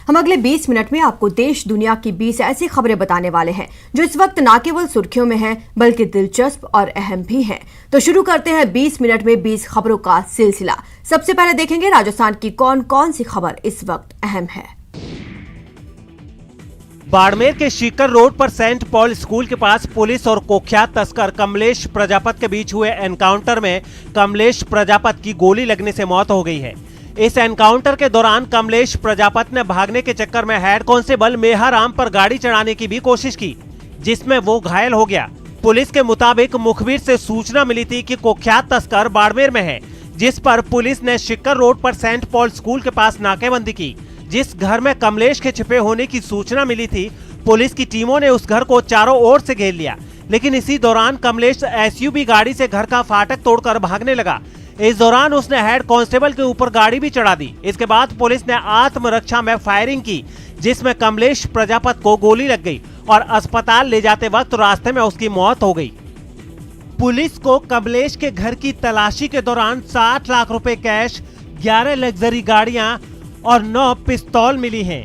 हम अगले 20 मिनट में आपको देश दुनिया की 20 ऐसी खबरें बताने वाले हैं जो इस वक्त न केवल सुर्खियों में हैं बल्कि दिलचस्प और अहम भी हैं। तो शुरू करते हैं 20 मिनट में 20 खबरों का सिलसिला। सबसे पहले देखेंगे राजस्थान की कौन कौन सी खबर इस वक्त अहम है। बाड़मेर के सीकर रोड पर सेंट पॉल स्कूल के पास पुलिस और कुख्यात तस्कर कमलेश प्रजापत के बीच हुए एनकाउंटर में कमलेश प्रजापत की गोली लगने से मौत हो गई है। इस एनकाउंटर के दौरान कमलेश प्रजापत ने भागने के चक्कर में हेड कांस्टेबल मेहराम पर गाड़ी चढ़ाने की भी कोशिश की, जिसमें वो घायल हो गया। पुलिस के मुताबिक मुखबिर से सूचना मिली थी कि कुख्यात तस्कर बाड़मेर में है, जिस पर पुलिस ने सीकर रोड पर सेंट पॉल स्कूल के पास नाकेबंदी की। जिस घर में कमलेश के छिपे होने की सूचना मिली थी, पुलिस की टीमों ने उस घर को चारों ओर से घेर लिया, लेकिन इसी दौरान कमलेश एसयूवी गाड़ी से घर का फाटक तोड़कर भागने लगा। इस दौरान उसने हेड कांस्टेबल के ऊपर गाड़ी भी चढ़ा दी। इसके बाद पुलिस ने आत्मरक्षा में फायरिंग की, जिसमें कमलेश प्रजापत को गोली लग गई और अस्पताल ले जाते वक्त रास्ते में उसकी मौत हो गई। पुलिस को कमलेश के घर की तलाशी के दौरान 60 लाख रुपए कैश, 11 लग्जरी गाड़ियां और 9 पिस्तौल मिली हैं।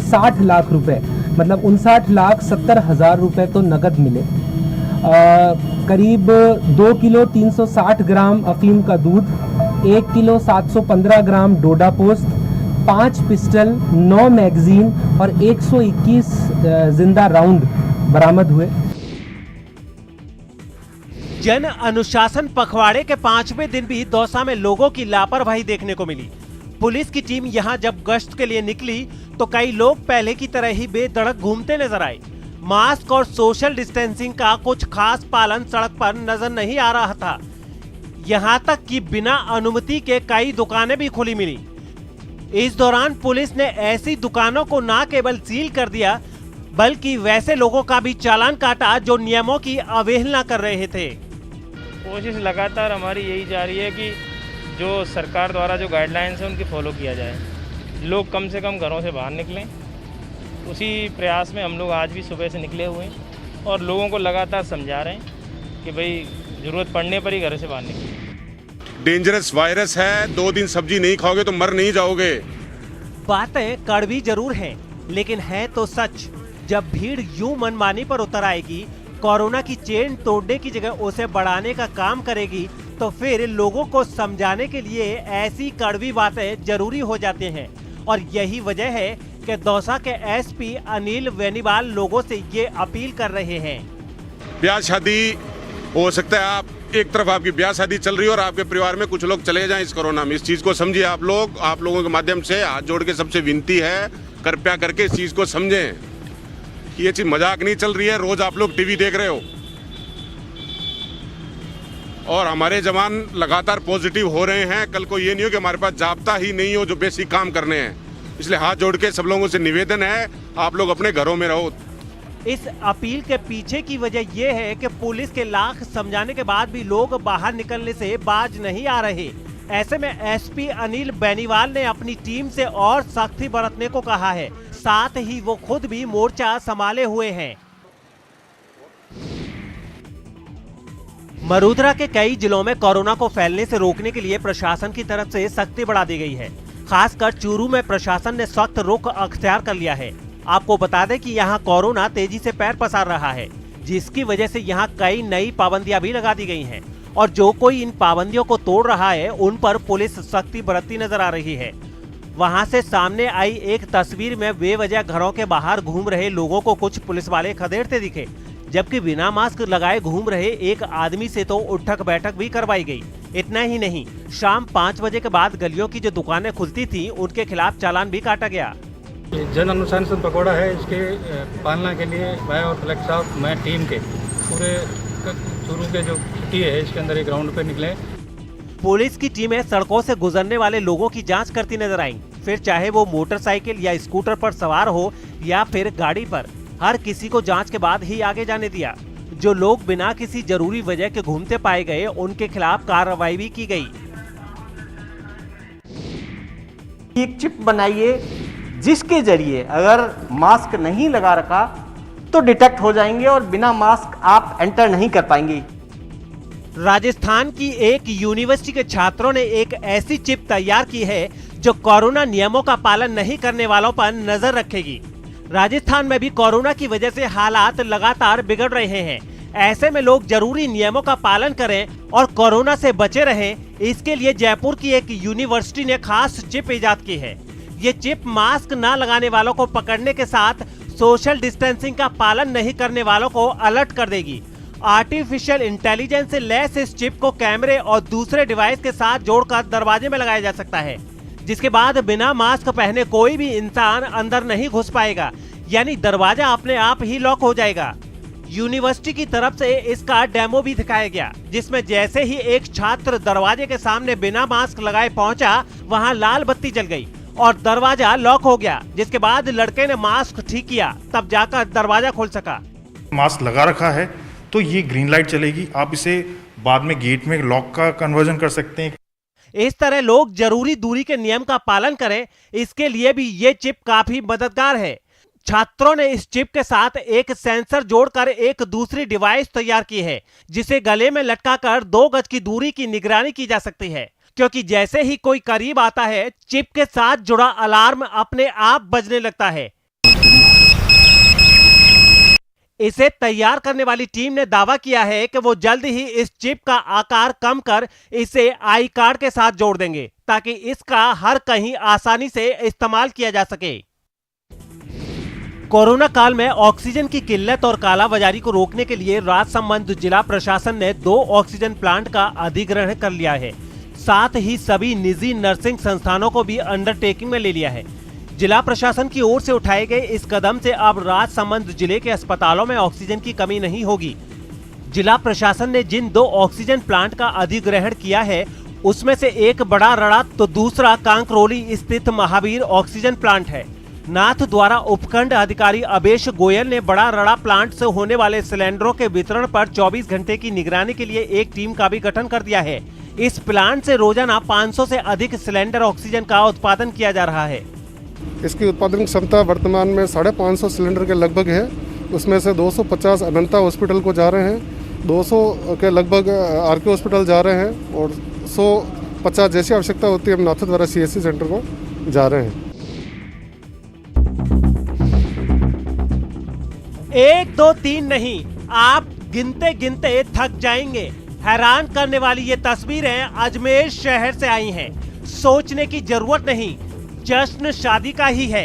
60 लाख रुपए मतलब 59,70,000 रुपए तो नगद मिले। करीब 2 किलो 360 ग्राम अफीम का दूध, 1 किलो 715 ग्राम डोडा पोस्त, 5 पिस्टल, 9 मैगजीन और 121 जिंदा राउंड बरामद हुए। जन अनुशासन पखवाड़े के 5वें दिन भी दौसा में लोगों की लापरवाही देखने को मिली। पुलिस की टीम यहां जब गश्त के लिए निकली तो कई लोग पहले की तरह ही बेधड़क घूमते नजर आए। मास्क और सोशल डिस्टेंसिंग का कुछ खास पालन सड़क पर नजर नहीं आ रहा था। यहां तक कि बिना अनुमति के कई दुकानें भी खुली मिली। इस दौरान पुलिस ने ऐसी दुकानों को न केवल सील कर दिया, बल्कि वैसे लोगों का भी चालान काटा जो नियमों की अवहेलना कर रहे थे। कोशिश लगातार हमारी यही जारी है कि जो सरकार द्वारा जो गाइडलाइंस है उनकी फॉलो किया जाए, लोग कम से कम घरों से बाहर निकलें। उसी प्रयास में हम लोग आज भी सुबह से निकले हुए हैं और लोगों को लगातार समझा रहे हैं कि भाई ज़रूरत पड़ने पर ही घर से बाहर निकलें। डेंजरस वायरस है, 2 दिन सब्जी नहीं खाओगे तो मर नहीं जाओगे। बातें कड़वी जरूर हैं, लेकिन है तो सच। जब भीड़ यूं मनमानी पर उतर आएगी, कोरोना की चेन तोड़ने की जगह उसे बढ़ाने का काम करेगी, तो फिर लोगों को समझाने के लिए ऐसी कड़वी बातें जरूरी हो जाती हैं। और यही वजह है कि दौसा के एसपी अनिल बेनीवाल लोगों से ये अपील कर रहे हैं। ब्याह शादी हो सकता है, आप एक तरफ आपकी ब्याह शादी चल रही है और आपके परिवार में कुछ लोग चले जाएं इस कोरोना में। इस चीज को समझिए आप लोगों के माध्यम से हाथ जोड़ के सबसे विनती है, कृपया करके इस चीज को समझें कि ये चीज मजाक नहीं चल रही है। रोज आप लोग टीवी देख रहे हो और हमारे जवान लगातार पॉजिटिव हो रहे हैं। कल को ये नहीं हो कि हमारे पास जाब्ता ही नहीं हो जो बेसिक काम करने हैं। इसलिए हाथ जोड़ के सब लोगों से निवेदन है, आप लोग अपने घरों में रहो। इस अपील के पीछे की वजह यह है कि पुलिस के लाख समझाने के बाद भी लोग बाहर निकलने से बाज नहीं आ रहे। ऐसे में एसपी अनिल बेनीवाल ने अपनी टीम से और सख्ती बरतने को कहा है। साथ ही वो खुद भी मोर्चा संभाले हुए हैं। मरूधरा के कई जिलों में कोरोना को फैलने से रोकने के लिए प्रशासन की तरफ से सख्ती बढ़ा दी गई है। खासकर चूरू में प्रशासन ने सख्त रुख अख्तियार कर लिया है। आपको बता दें कि यहां कोरोना तेजी से पैर पसार रहा है, जिसकी वजह से यहां कई नई पाबंदियां भी लगा दी गई हैं और जो कोई इन पाबंदियों को तोड़ रहा है उन पर पुलिस सख्ती बरतती नजर आ रही है। वहां से सामने आई एक तस्वीर में बेवजह घरों के बाहर घूम रहे लोगों को कुछ पुलिस वाले खदेड़ते दिखे, जबकि बिना मास्क लगाए घूम रहे एक आदमी से तो उठक बैठक भी करवाई गई। इतना ही नहीं, शाम 5 बजे के बाद गलियों की जो दुकानें खुलती थी उनके खिलाफ चालान भी काटा गया। जन अनुशासन पकौड़ा है, इसके पालना के लिए मैं और कलेक्टर साहब, मैं टीम के पूरे चूरू के जो सिटी है इसके अंदर एक ग्राउंड पे निकले। पुलिस की टीमें सड़कों से गुजरने वाले लोगों की जांच करती नजर आईं। फिर चाहे वो मोटरसाइकिल या स्कूटर पर सवार हो या फिर गाड़ी पर, हर किसी को जांच के बाद ही आगे जाने दिया। जो लोग बिना किसी जरूरी वजह के घूमते पाए गए उनके खिलाफ कार्रवाई भी की गई। एक चिप बनाइए जिसके जरिए अगर मास्क नहीं लगा रखा तो डिटेक्ट हो जाएंगे और बिना मास्क आप एंटर नहीं कर पाएंगे। राजस्थान की एक यूनिवर्सिटी के छात्रों ने एक ऐसी चिप तैयार की है जो कोरोना नियमों का पालन नहीं करने वालों पर नजर रखेगी। राजस्थान में भी कोरोना की वजह से हालात लगातार बिगड़ रहे हैं। ऐसे में लोग जरूरी नियमों का पालन करें और कोरोना से बचे रहें। इसके लिए जयपुर की एक यूनिवर्सिटी ने खास चिप इजाद की है। ये चिप मास्क न लगाने वालों को पकड़ने के साथ सोशल डिस्टेंसिंग का पालन नहीं करने वालों को अलर्ट कर देगी। आर्टिफिशियल इंटेलिजेंस से लैस इस चिप को कैमरे और दूसरे डिवाइस के साथ जोड़कर दरवाजे में लगाया जा सकता है, जिसके बाद बिना मास्क पहने कोई भी इंसान अंदर नहीं घुस पाएगा, यानी दरवाजा अपने आप ही लॉक हो जाएगा। यूनिवर्सिटी की तरफ से इसका डेमो भी दिखाया गया, जिसमें जैसे ही एक छात्र दरवाजे के सामने बिना मास्क लगाए पहुंचा, वहां लाल बत्ती जल गई और दरवाजा लॉक हो गया। जिसके बाद लड़के ने मास्क ठीक किया, तब जाकर दरवाजा खोल सका। मास्क लगा रखा है तो ये ग्रीन लाइट चलेगी, आप इसे बाद में गेट में लॉक का कन्वर्जन कर सकते हैं। इस तरह लोग जरूरी दूरी के नियम का पालन करें, इसके लिए भी ये चिप काफी मददगार है। छात्रों ने इस चिप के साथ एक सेंसर जोड़कर एक दूसरी डिवाइस तैयार की है, जिसे गले में लटकाकर 2 गज की दूरी की निगरानी की जा सकती है, क्योंकि जैसे ही कोई करीब आता है, चिप के साथ जुड़ा अलार्म अपने आप बजने लगता है। इसे तैयार करने वाली टीम ने दावा किया है कि वो जल्द ही इस चिप का आकार कम कर इसे आई कार्ड के साथ जोड़ देंगे, ताकि इसका हर कहीं आसानी से इस्तेमाल किया जा सके। कोरोना काल में ऑक्सीजन की किल्लत और कालाबाजारी को रोकने के लिए राजसमंद जिला प्रशासन ने 2 ऑक्सीजन प्लांट का अधिग्रहण कर लिया है। साथ ही सभी निजी नर्सिंग संस्थानों को भी अंडरटेकिंग में ले लिया है। जिला प्रशासन की ओर से उठाए गए इस कदम से अब राजसमंद जिले के अस्पतालों में ऑक्सीजन की कमी नहीं होगी। जिला प्रशासन ने जिन 2 ऑक्सीजन प्लांट का अधिग्रहण किया है, उसमें से एक बड़ा रड़ा तो दूसरा कांकरोली स्थित महावीर ऑक्सीजन प्लांट है। नाथ द्वारा उपखंड अधिकारी अबेश गोयल ने बड़ा रड़ा प्लांट से होने वाले सिलेंडरों के वितरण पर 24 घंटे की निगरानी के लिए एक टीम का भी गठन कर दिया है। इस प्लांट से रोजाना 500 से अधिक सिलेंडर ऑक्सीजन का उत्पादन किया जा रहा है। इसकी उत्पादन क्षमता वर्तमान में 550 सिलेंडर के लगभग है। उसमें से 250 अनंता हॉस्पिटल को जा रहे हैं, 200 के लगभग आरके हॉस्पिटल जा रहे हैं और 150 जैसी आवश्यकता होती है हम नाथ द्वारा CSC सेंटर को जा रहे हैं। 1 2 3 नहीं, आप गिनते गिनते थक जाएंगे। हैरान करने वाली ये तस्वीरें अजमेर शहर से आई हैं। सोचने की जरूरत नहीं, जश्न शादी का ही है,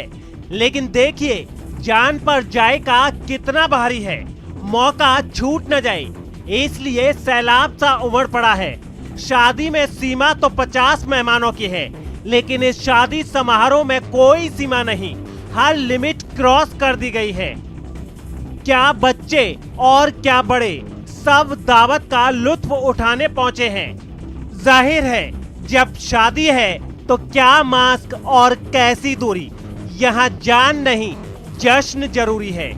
लेकिन देखिए जान पर जायका कितना भारी है। मौका छूट न जाए, इसलिए सैलाब सा उमड़ पड़ा है। शादी में सीमा तो 50 मेहमानों की है, लेकिन इस शादी समारोह में कोई सीमा नहीं, हर लिमिट क्रॉस कर दी गई है। क्या बच्चे और क्या बड़े, सब दावत का लुत्फ उठाने पहुंचे हैं। जाहिर है जब शादी है तो क्या मास्क और कैसी दूरी, यहाँ जान नहीं जश्न जरूरी है।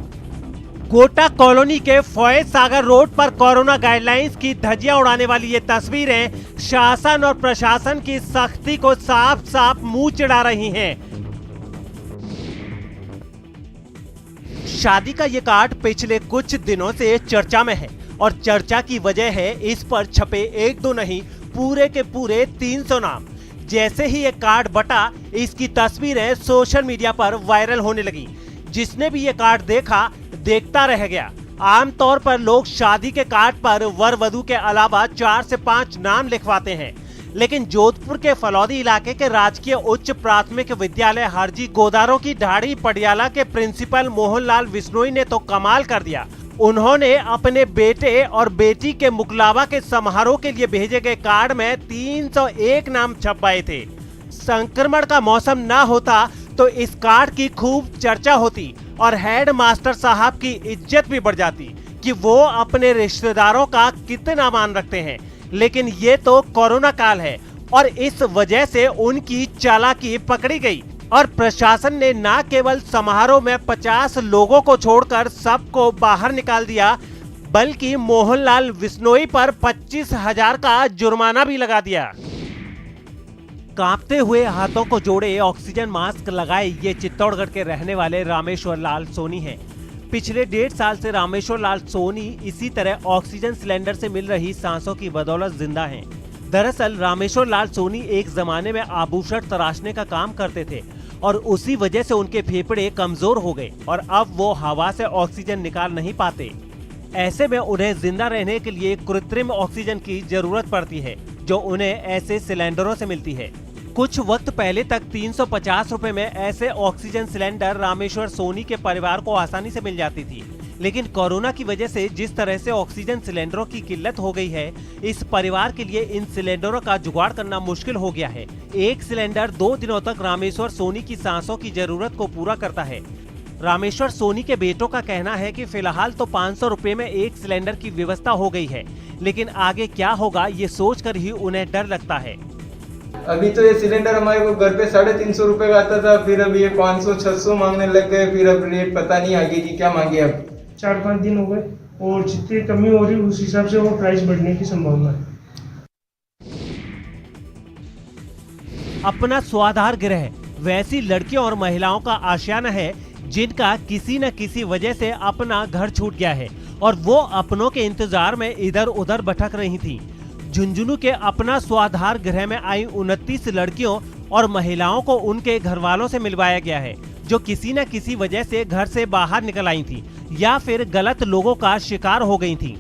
गोटा कॉलोनी के फॉयज सागर रोड पर कोरोना गाइडलाइंस की धज्जियां उड़ाने वाली ये तस्वीरें शासन और प्रशासन की सख्ती को साफ साफ मुंह चिढ़ा रही हैं। शादी का ये कार्ड पिछले कुछ दिनों से चर्चा में है और चर्चा की वजह है इस पर छपे 1-2 नहीं, पूरे के पूरे 300 नाम। जैसे ही ये कार्ड बटा, इसकी तस्वीरें सोशल मीडिया पर वायरल होने लगी। जिसने भी ये कार्ड देखा, देखता रह गया। आमतौर पर लोग शादी के कार्ड पर वर वधू के अलावा 4 से 5 नाम लिखवाते हैं, लेकिन जोधपुर के फलौदी इलाके के राजकीय उच्च प्राथमिक विद्यालय हरजी गोदारों की ढाड़ी पटियाला के प्रिंसिपल मोहनलाल विश्नोई ने तो कमाल कर दिया। उन्होंने अपने बेटे और बेटी के मुकलावा के समारोह के लिए भेजे गए कार्ड में 301 नाम छपवाए थे। संक्रमण का मौसम न होता तो इस कार्ड की खूब चर्चा होती और हेड मास्टर साहब की इज्जत भी बढ़ जाती कि वो अपने रिश्तेदारों का कितना मान रखते हैं। लेकिन ये तो कोरोना काल है और इस वजह से उनकी चालाकी पकड़ी गई और प्रशासन ने न केवल समारोह में 50 लोगों को छोड़कर सबको बाहर निकाल दिया, बल्कि मोहनलाल विश्नोई पर 25,000 का जुर्माना भी लगा दिया। कांपते हुए हाथों को जोड़े ऑक्सीजन मास्क लगाए ये चित्तौड़गढ़ के रहने वाले रामेश्वर लाल सोनी हैं। पिछले 1.5 साल से रामेश्वर लाल सोनी इसी तरह ऑक्सीजन सिलेंडर से मिल रही सांसों की बदौलत जिंदा हैं। दरअसल रामेश्वर लाल सोनी एक जमाने में आभूषण तराशने का काम करते थे और उसी वजह से उनके फेफड़े कमजोर हो गए और अब वो हवा से ऑक्सीजन निकाल नहीं पाते। ऐसे में उन्हें जिंदा रहने के लिए कृत्रिम ऑक्सीजन की जरूरत पड़ती है, जो उन्हें ऐसे सिलेंडरों से मिलती है। कुछ वक्त पहले तक 350 रुपए में ऐसे ऑक्सीजन सिलेंडर रामेश्वर सोनी के परिवार को आसानी से मिल जाती थी, लेकिन कोरोना की वजह से जिस तरह से ऑक्सीजन सिलेंडरों की किल्लत हो गई है, इस परिवार के लिए इन सिलेंडरों का जुगाड़ करना मुश्किल हो गया है। एक सिलेंडर 2 दिनों तक रामेश्वर सोनी की सांसों की जरूरत को पूरा करता है। रामेश्वर सोनी के बेटों का कहना है कि फिलहाल तो 500 रुपए में एक सिलेंडर की व्यवस्था हो गई है, लेकिन आगे क्या होगा ये सोचकर ही उन्हें डर लगता है। अभी तो ये सिलेंडर हमारे को घर पे 350 रुपए का आता था, फिर अभी ये 500-600 मांगने लग गए, फिर अब रेट पता नहीं आगे की क्या मांगे। अब 4-5 दिन हो गए और जितनी कमी हो रही उस हिसाब से वो प्राइस बढ़ने की संभावना है। अपना स्वाधार गृह वैसी लड़कियों और महिलाओं का आशियाना है जिनका किसी न किसी वजह से अपना घर छूट गया है और वो अपनों के इंतजार में इधर उधर भटक रही थीं। झुंझुनू के अपना स्वाधार गृह में आई 29 लड़कियों और महिलाओं को उनके घर वालों से मिलवाया गया है, जो किसी न किसी वजह से घर से बाहर निकल आई थी या फिर गलत लोगों का शिकार हो गई थी।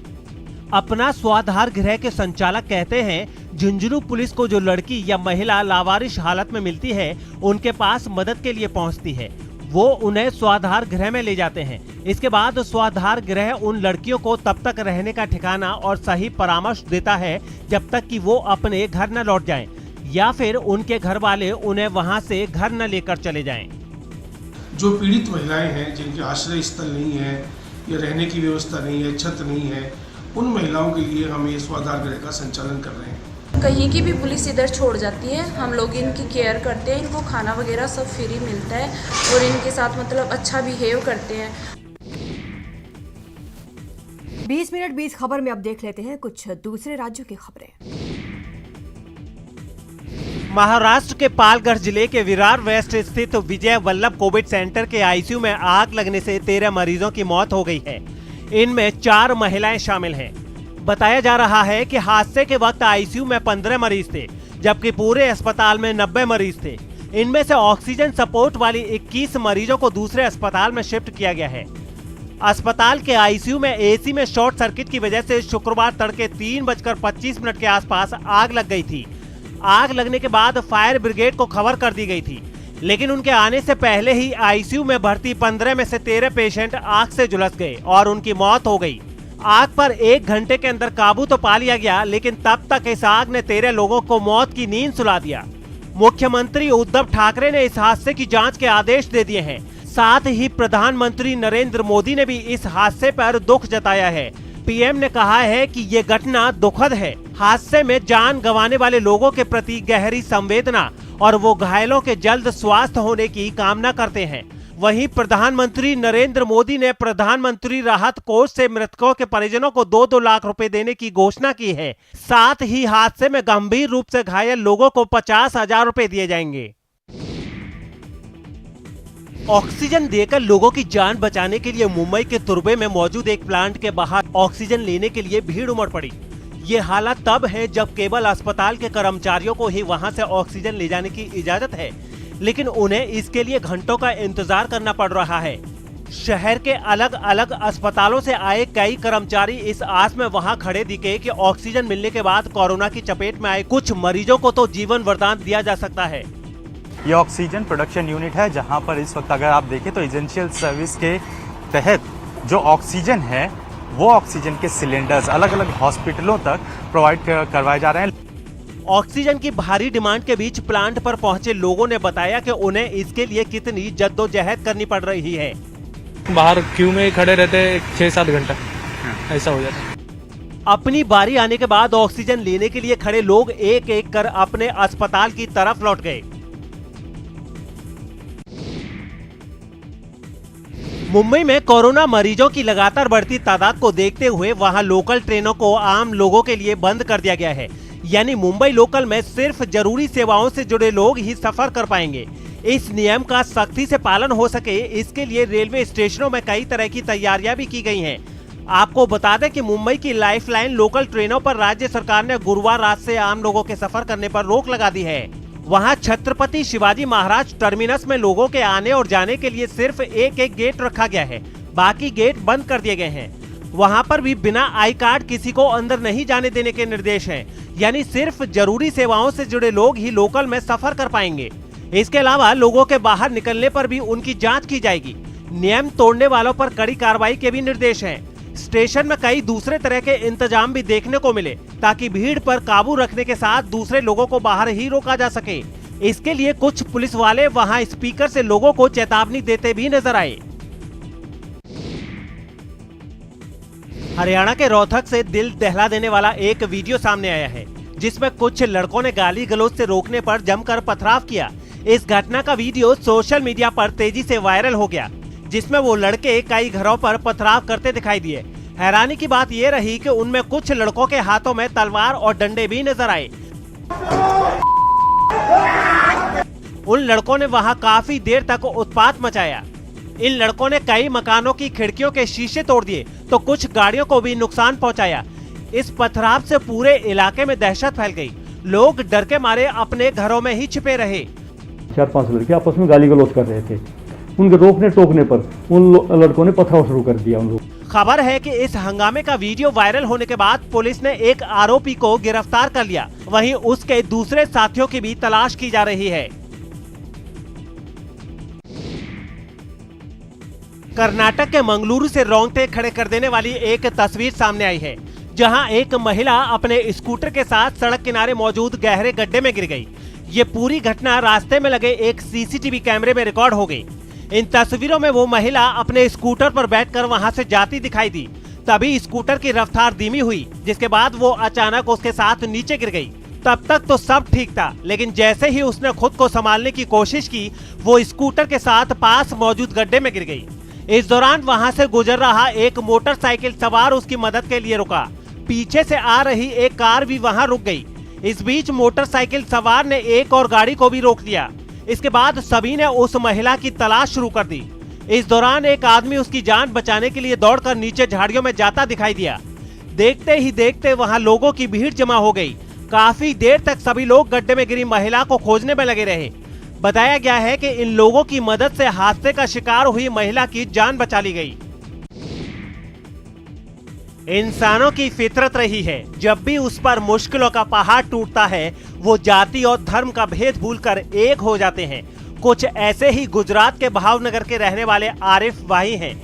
अपना स्वाधार गृह के संचालक कहते हैं, झुंझुनू पुलिस को जो लड़की या महिला लावारिश हालत में मिलती है, उनके पास मदद के लिए पहुंचती है। वो उन्हें स्वाधार गृह में ले जाते हैं। इसके बाद स्वाधार गृह उन लड़कियों को तब तक रहने का ठिकाना और सही परामर्श देता है जब तक कि वो अपने घर न लौट जाएं या फिर उनके घर वाले उन्हें वहां से घर न लेकर चले जाएं। जो पीड़ित महिलाएं हैं, जिनके आश्रय स्थल नहीं है या रहने की व्यवस्था नहीं है, छत नहीं है, उन महिलाओं के लिए हम ये स्वाधार गृह का संचालन कर रहे हैं। कहीं की भी पुलिस इधर छोड़ जाती है, हम लोग इनकी केयर करते हैं, इनको खाना वगैरह सब फ्री मिलता है और इनके साथ मतलब अच्छा बिहेव करते हैं। 20 मिनट 20 खबर में अब देख लेते हैं कुछ दूसरे राज्यों की खबरें। महाराष्ट्र के पालघर जिले के विरार वेस्ट स्थित विजय वल्लभ कोविड सेंटर के आईसीयू में आग लगने से 13 मरीजों की मौत हो गई है। इनमें 4 महिलाएं शामिल हैं। बताया जा रहा है कि हादसे के वक्त आईसीयू में 15 मरीज थे, जबकि पूरे अस्पताल में 90 मरीज थे। इनमें से ऑक्सीजन सपोर्ट वाली 21 मरीजों को दूसरे अस्पताल में शिफ्ट किया गया है। अस्पताल के आईसीयू में एसी में शॉर्ट सर्किट की वजह से शुक्रवार तड़के 3:25 के आसपास आग लग गई थी। आग लगने के बाद फायर ब्रिगेड को खबर कर दी गई थी, लेकिन उनके आने से पहले ही आईसीयू में भर्ती 15 में से 13 पेशेंट आग से झुलस गए और उनकी मौत हो गई। आग पर 1 घंटे के अंदर काबू तो पा लिया गया, लेकिन तब तक इस आग ने 13 लोगों को मौत की नींद सुला दिया। मुख्यमंत्री उद्धव ठाकरे ने इस हादसे की जांच के आदेश दे दिए हैं। साथ ही प्रधानमंत्री नरेंद्र मोदी ने भी इस हादसे पर दुख जताया है। पीएम ने कहा है कि ये घटना दुखद है। हादसे में जान गंवाने वाले लोगों के प्रति गहरी संवेदना और वो घायलों के जल्द स्वास्थ्य होने की कामना करते हैं। वहीं प्रधानमंत्री नरेंद्र मोदी ने प्रधानमंत्री राहत कोष से मृतकों के परिजनों को 2-2 लाख रुपए देने की घोषणा की है। साथ ही हादसे में गंभीर रूप से घायल लोगों को 50,000 रुपए दिए जाएंगे। ऑक्सीजन देकर लोगों की जान बचाने के लिए मुंबई के तुर्बे में मौजूद एक प्लांट के बाहर ऑक्सीजन लेने के लिए भीड़ उमड़ पड़ी। ये हालात तब है जब केवल अस्पताल के कर्मचारियों को ही वहां से ऑक्सीजन ले जाने की इजाजत है, लेकिन उन्हें इसके लिए घंटों का इंतजार करना पड़ रहा है। शहर के अलग अलग अस्पतालों से आए कई कर्मचारी इस आस में वहां खड़े दिखे कि ऑक्सीजन मिलने के बाद कोरोना की चपेट में आए कुछ मरीजों को तो जीवन वरदान दिया जा सकता है। ये ऑक्सीजन प्रोडक्शन यूनिट है, जहां पर इस वक्त अगर आप देखें तो एसेंशियल सर्विस के तहत जो ऑक्सीजन है वो ऑक्सीजन के सिलेंडर्स अलग अलग हॉस्पिटलों तक प्रोवाइड करवाए जा रहे हैं। ऑक्सीजन की भारी डिमांड के बीच प्लांट पर पहुंचे लोगों ने बताया कि उन्हें इसके लिए कितनी जद्दोजहद करनी पड़ रही है। बाहर क्यू में खड़े रहते 6-7 घंटा ऐसा हो जाता है। अपनी बारी आने के बाद ऑक्सीजन लेने के लिए खड़े लोग एक एक कर अपने अस्पताल की तरफ लौट गए। मुंबई में कोरोना मरीजों की लगातार बढ़ती तादाद को देखते हुए वहां लोकल ट्रेनों को आम लोगों के लिए बंद कर दिया गया है। यानी मुंबई लोकल में सिर्फ जरूरी सेवाओं से जुड़े लोग ही सफर कर पाएंगे। इस नियम का सख्ती से पालन हो सके, इसके लिए रेलवे स्टेशनों में कई तरह की तैयारियां भी की गई हैं। आपको बता दें कि मुंबई की लाइफलाइन लोकल ट्रेनों पर राज्य सरकार ने गुरुवार रात से आम लोगों के सफर करने पर रोक लगा दी है। वहां छत्रपति शिवाजी महाराज टर्मिनस में लोगों के आने और जाने के लिए सिर्फ एक गेट रखा गया है, बाकी गेट बंद कर दिए गए हैं। वहां पर भी बिना आई कार्ड किसी को अंदर नहीं जाने देने के निर्देश हैं, यानी सिर्फ जरूरी सेवाओं से जुड़े लोग ही लोकल में सफर कर पाएंगे। इसके अलावा लोगों के बाहर निकलने पर भी उनकी जांच की जाएगी। नियम तोड़ने वालों पर कड़ी कार्रवाई के भी निर्देश हैं। स्टेशन में कई दूसरे तरह के इंतजाम भी देखने को मिले ताकि भीड़ पर काबू रखने के साथ दूसरे लोगों को बाहर ही रोका जा सके। इसके लिए कुछ पुलिस वाले वहां स्पीकर से लोगों को चेतावनी देते भी नजर आए। हरियाणा के रोहतक से दिल दहला देने वाला एक वीडियो सामने आया है, जिसमें कुछ लड़कों ने गाली गलौज से रोकने पर जमकर पथराव किया। इस घटना का वीडियो सोशल मीडिया पर तेजी से वायरल हो गया, जिसमें वो लड़के कई घरों पर पथराव करते दिखाई दिए। हैरानी की बात ये रही कि उनमें कुछ लड़कों के हाथों में तलवार और डंडे भी नजर आए। उन लड़कों ने वहां काफी देर तक उत्पात मचाया। इन लड़कों ने कई मकानों की खिड़कियों के शीशे तोड़ दिए तो कुछ गाड़ियों को भी नुकसान पहुंचाया। इस पथराव से पूरे इलाके में दहशत फैल गई। लोग डर के मारे अपने घरों में ही छिपे रहे। 4-5 लड़के आपस में गाली गलौज कर रहे थे। उनके रोकने टोकने पर उन लड़कों ने पथराव शुरू कर दिया। उन लोग खबर है कि इस हंगामे का वीडियो वायरल होने के बाद पुलिस ने एक आरोपी को गिरफ्तार कर लिया। वहीं उसके दूसरे साथियों की भी तलाश की जा रही है। कर्नाटक के मंगलुरु से रोंगटे खड़े कर देने वाली एक तस्वीर सामने आई है, जहां एक महिला अपने स्कूटर के साथ सड़क किनारे मौजूद गहरे गड्ढे में गिर गई। ये पूरी घटना रास्ते में लगे एक सीसीटीवी कैमरे में रिकॉर्ड हो गई। इन तस्वीरों में वो महिला अपने स्कूटर पर बैठकर वहां से जाती दिखाई दी। तभी स्कूटर की रफ्तार धीमी हुई, जिसके बाद वो अचानक उसके साथ नीचे गिर गई। तब तक तो सब ठीक था, लेकिन जैसे ही उसने खुद को संभालने की कोशिश की, वो स्कूटर के साथ पास मौजूद गड्ढे में गिर गई। इस दौरान वहां से गुजर रहा एक मोटरसाइकिल सवार उसकी मदद के लिए रुका। पीछे से आ रही एक कार भी वहां रुक गई। इस बीच मोटरसाइकिल सवार ने एक और गाड़ी को भी रोक दिया। इसके बाद सभी ने उस महिला की तलाश शुरू कर दी। इस दौरान एक आदमी उसकी जान बचाने के लिए दौड़कर नीचे झाड़ियों में जाता दिखाई दिया। देखते ही देखते वहां लोगों की भीड़ जमा हो गई। काफी देर तक सभी लोग गड्ढे में गिरी महिला को खोजने में लगे रहे। बताया गया है कि इन लोगों की मदद से हादसे का शिकार हुई महिला की जान बचा ली गई। इंसानों की फितरत रही है, जब भी उस पर मुश्किलों का पहाड़ टूटता है, वो जाति और धर्म का भेद भूलकर एक हो जाते हैं। कुछ ऐसे ही गुजरात के भावनगर के रहने वाले आरिफ भाई हैं।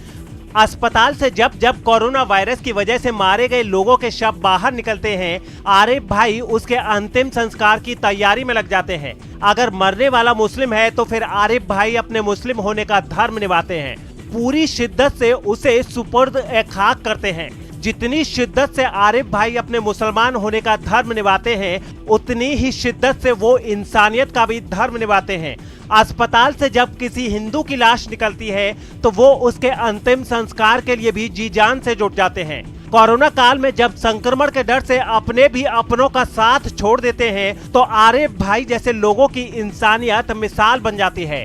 अस्पताल से जब जब कोरोना वायरस की वजह से मारे गए लोगों के शव बाहर निकलते हैं, आरिफ भाई उसके अंतिम संस्कार की तैयारी में लग जाते हैं। अगर मरने वाला मुस्लिम है तो फिर आरिफ भाई अपने मुस्लिम होने का धर्म निभाते हैं। पूरी शिद्दत से उसे सुपुर्द ए खाक करते हैं। जितनी शिद्दत से आरिफ भाई अपने मुसलमान होने का धर्म निभाते हैं, उतनी ही शिद्दत से वो इंसानियत का भी धर्म निभाते हैं। अस्पताल से जब किसी हिंदू की लाश निकलती है तो वो उसके अंतिम संस्कार के लिए भी जी जान से जुट जाते हैं। कोरोना काल में जब संक्रमण के डर से अपने भी अपनों का साथ छोड़ देते हैं, तो आरिफ भाई जैसे लोगों की इंसानियत मिसाल बन जाती है।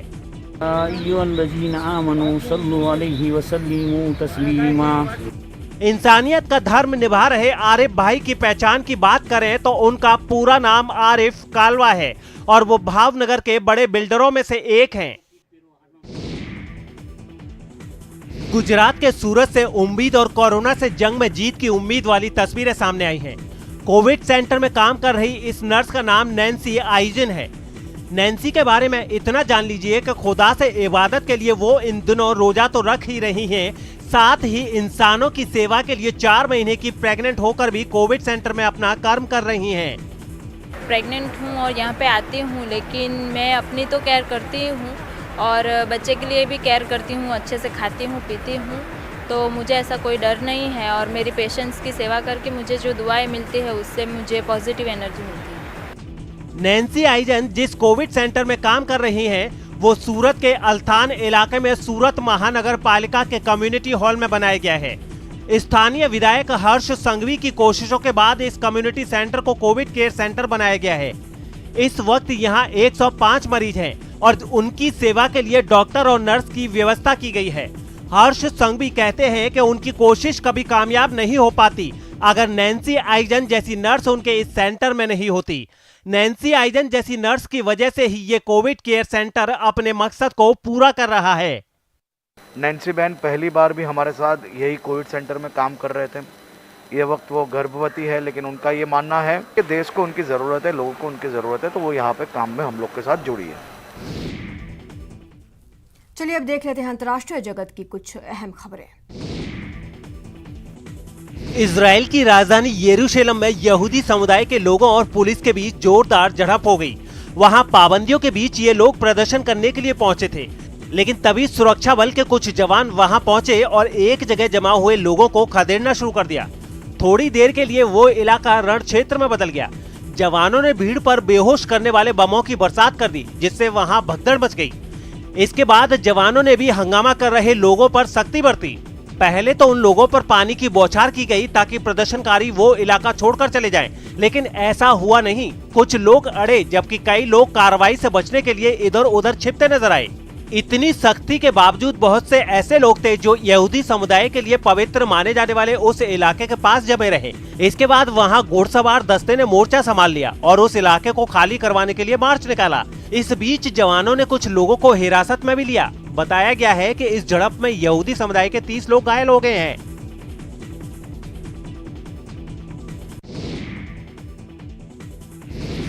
इंसानियत का धर्म निभा रहे आरिफ भाई की पहचान की बात करें तो उनका पूरा नाम आरिफ कालवा है और वो भावनगर के बड़े बिल्डरों में से एक हैं। गुजरात के सूरत से उम्मीद और कोरोना से जंग में जीत की उम्मीद वाली तस्वीरें सामने आई हैं। कोविड सेंटर में काम कर रही इस नर्स का नाम नैन्सी आइजन है। नैन्सी के बारे में इतना जान लीजिए कि खुदा से इबादत के लिए वो इन दिनों रोजा तो रख ही रही हैं, साथ ही इंसानों की सेवा के लिए 4 महीने की प्रेग्नेंट होकर भी कोविड सेंटर में अपना कर्म कर रही हैं। प्रेग्नेंट हूँ और यहाँ पे आती हूँ, लेकिन मैं अपनी तो केयर करती हूँ और बच्चे के लिए भी केयर करती हूँ, अच्छे से खाती हूँ पीती हूँ, तो मुझे ऐसा कोई डर नहीं है। और मेरी पेशेंट्स की सेवा करके मुझे जो दुआएं मिलती है उससे मुझे पॉजिटिव एनर्जी मिलती है। नैन्सी आइजन जिस कोविड सेंटर में काम कर रही हैं, वो सूरत के अल्थान इलाके में सूरत महानगर पालिका के कम्युनिटी हॉल में बनाया गया है। स्थानीय विधायक हर्ष संघवी की कोशिशों के बाद इस कम्युनिटी सेंटर को कोविड केयर सेंटर बनाया गया है। इस वक्त यहाँ 105 मरीज हैं और उनकी सेवा के लिए डॉक्टर और नर्स की व्यवस्था की गई है। हर्ष संघवी कहते हैं कि उनकी कोशिश कभी कामयाब नहीं हो पाती अगर नैन्सी आइजन जैसी नर्स उनके इस सेंटर में नहीं होती। नैन्सी आइजन जैसी नर्स की वजह से ही ये कोविड केयर सेंटर अपने मकसद को पूरा कर रहा है। नैन्सी बहन पहली बार भी हमारे साथ यही कोविड सेंटर में काम कर रहे थे। ये वक्त वो गर्भवती है, लेकिन उनका ये मानना है कि देश को उनकी ज़रूरत है, लोगों को उनकी ज़रूरत है, तो वो यहाँ पे काम में हम लोग के साथ जुड़ी है। चलिए अब देख लेते हैं अंतर्राष्ट्रीय जगत की कुछ अहम खबरें। इजराइल की राजधानी यरूशलेम में यहूदी समुदाय के लोगों और पुलिस के बीच जोरदार झड़प हो गई। वहां पाबंदियों के बीच ये लोग प्रदर्शन करने के लिए पहुंचे थे, लेकिन तभी सुरक्षा बल के कुछ जवान वहां पहुंचे और एक जगह जमा हुए लोगों को खदेड़ना शुरू कर दिया। थोड़ी देर के लिए वो इलाका रण क्षेत्र में बदल गया। जवानों ने भीड़ पर बेहोश करने वाले बमों की बरसात कर दी, जिससे वहां भगदड़ मच गई। इसके बाद जवानों ने भी हंगामा कर रहे लोगों पर सख्ती बरती। पहले तो उन लोगों पर पानी की बौछार की गई ताकि प्रदर्शनकारी वो इलाका छोड़कर चले जाएं, लेकिन ऐसा हुआ नहीं। कुछ लोग अड़े, जबकि कई लोग कार्रवाई से बचने के लिए इधर उधर छिपते नजर आए। इतनी सख्ती के बावजूद बहुत से ऐसे लोग थे जो यहूदी समुदाय के लिए पवित्र माने जाने वाले उस इलाके के पास जमे रहे। इसके बाद वहां घुड़सवार दस्ते ने मोर्चा संभाल लिया और उस इलाके को खाली करवाने के लिए मार्च निकाला। इस बीच जवानों ने कुछ लोगों को हिरासत में भी लिया। बताया गया है कि इस झड़प में यहूदी समुदाय के 30 लोग घायल हो गए हैं।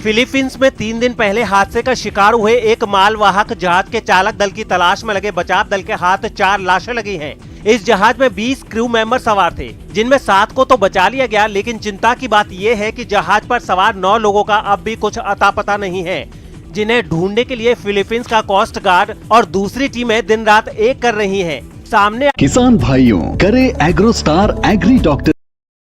फिलीपींस में 3 दिन पहले हादसे का शिकार हुए एक मालवाहक जहाज के चालक दल की तलाश में लगे बचाव दल के हाथ 4 लाशें लगी हैं। इस जहाज में 20 क्रू मेंबर सवार थे, जिनमें 7 को तो बचा लिया गया, लेकिन चिंता की बात यह है कि जहाज पर सवार 9 लोगों का अब भी कुछ अता पता नहीं है, जिन्हें ढूंढने के लिए फिलीपींस का कोस्ट गार्ड और दूसरी टीमें दिन रात एक कर रही हैं। सामने किसान भाइयों, करे एग्रोस्टार एग्री डॉक्टर